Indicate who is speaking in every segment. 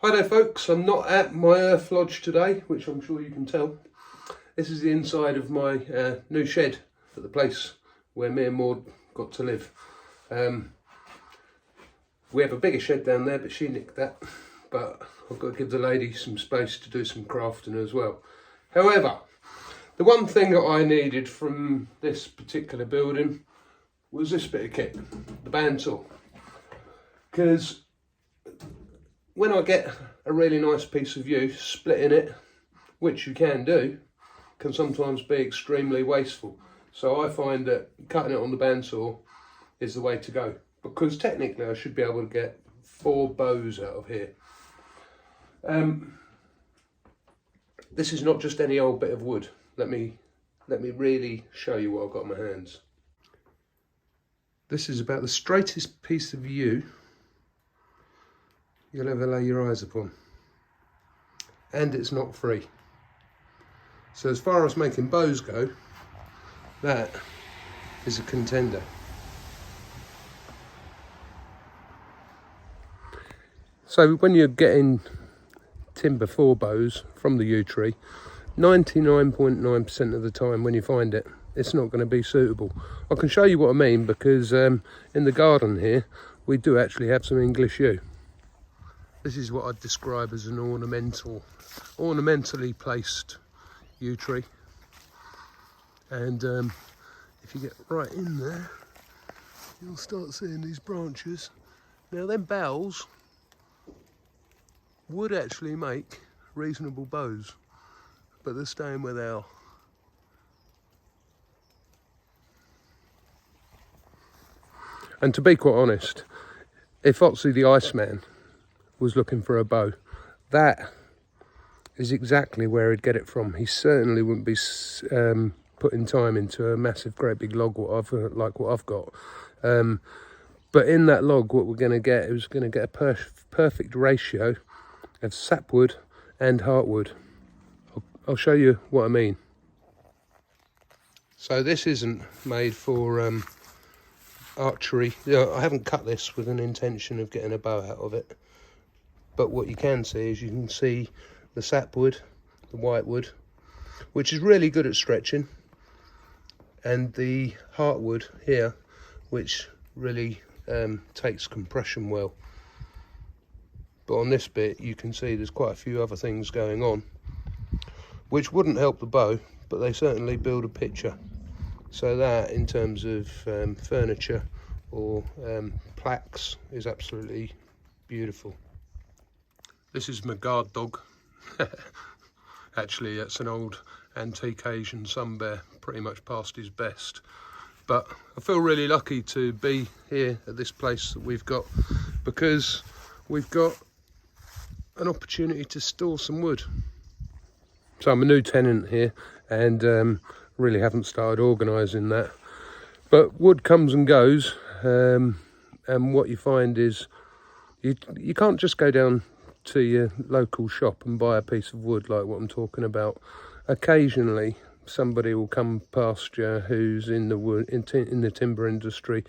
Speaker 1: Hi there folks, I'm not at my earth lodge today, which I'm sure you can tell. This is the inside of my new shed at the place where me and Maud got to live. We have a bigger shed down there, but she nicked that. But I've got to give the lady some space to do some crafting as well. However, the one thing that I needed from this particular building was this bit of kit, the bandsaw. Because when I get a really nice piece of use, splitting it, which you can do, can sometimes be extremely wasteful. So I find that cutting it on the bandsaw is the way to go, because technically I should be able to get 4 bows out of here. This is not just any old bit of wood. Let me really show you what I've got in my hands. This is about the straightest piece of yew you'll ever lay your eyes upon, and it's not free. So as far as making bows go, that is a contender. So when you're getting timber for bows from the yew tree, 99.9% of the time when you find it, it's not going to be suitable. I can show you what I mean, because in the garden here we do actually have some English yew. This is what I'd describe as an ornamentally placed yew tree. And if you get right in there, you'll start seeing these branches. Now them boughs would actually make reasonable bows, but they're staying where they are. And to be quite honest, if Ötzi the Iceman was looking for a bow, that is exactly where he'd get it from. He certainly wouldn't be putting time into a massive, great big log like what I've got. But in that log, what we're going to get is going to get a perfect ratio of sapwood and heartwood. I'll show you what I mean. So this isn't made for archery. I haven't cut this with an intention of getting a bow out of it. But what you can see is you can see the sapwood, the whitewood, which is really good at stretching, and the heartwood here, which really takes compression well. But on this bit you can see there's quite a few other things going on, which wouldn't help the bow, but they certainly build a picture. So that, in terms of furniture or plaques, is absolutely beautiful. This is my guard dog. Actually, it's an old antique Asian sun bear, pretty much past his best. But I feel really lucky to be here at this place that we've got, because we've got an opportunity to store some wood. So I'm a new tenant here, and really haven't started organising that. But wood comes and goes, and what you find is you can't just go down to your local shop and buy a piece of wood like what I'm talking about. Occasionally somebody will come past you who's in the wood in the timber industry,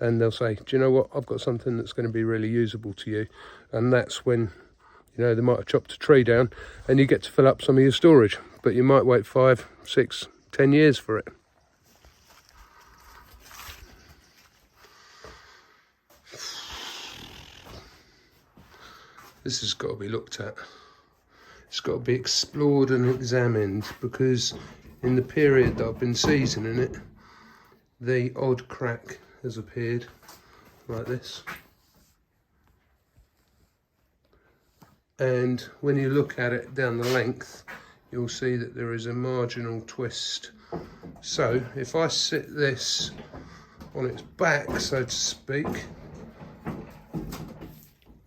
Speaker 1: and they'll say, do you know what, I've got something that's going to be really usable to you. And that's when, you know, they might have chopped a tree down and you get to fill up some of your storage, but you might wait 5, 6, 10 years for it. This has got to be looked at. It's got to be explored and examined, because in the period that I've been seasoning it, the odd crack has appeared like this. And when you look at it down the length, you'll see that there is a marginal twist. So if I sit this on its back, so to speak,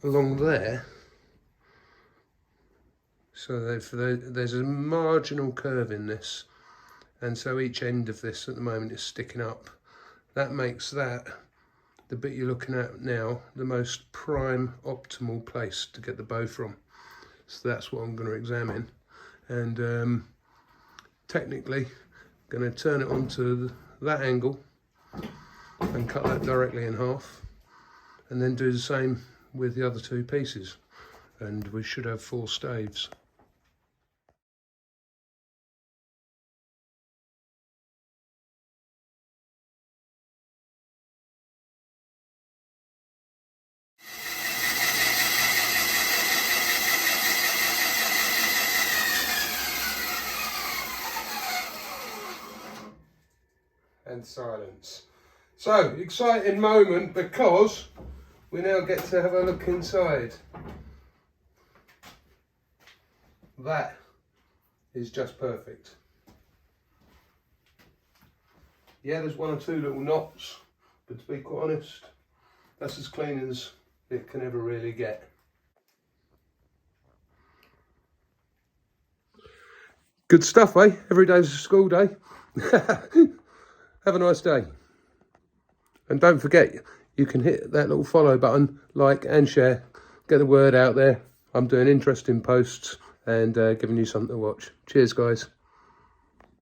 Speaker 1: along there, so there's a marginal curve in this, and so each end of this at the moment is sticking up. That makes that, the bit you're looking at now, the most prime optimal place to get the bow from. So that's what I'm going to examine, and technically going to turn it onto that angle and cut that directly in half, and then do the same with the other 2 pieces. and we should have 4 staves. And silence. So, exciting moment because we now get to have a look inside. That is just perfect. Yeah, there's 1 or 2 little knots, but to be quite honest, that's as clean as it can ever really get. Good stuff, eh? Every day's a school day. Have a nice day. And don't forget, you can hit that little follow button, like and share. Get the word out there. I'm doing interesting posts and giving you something to watch. Cheers, guys.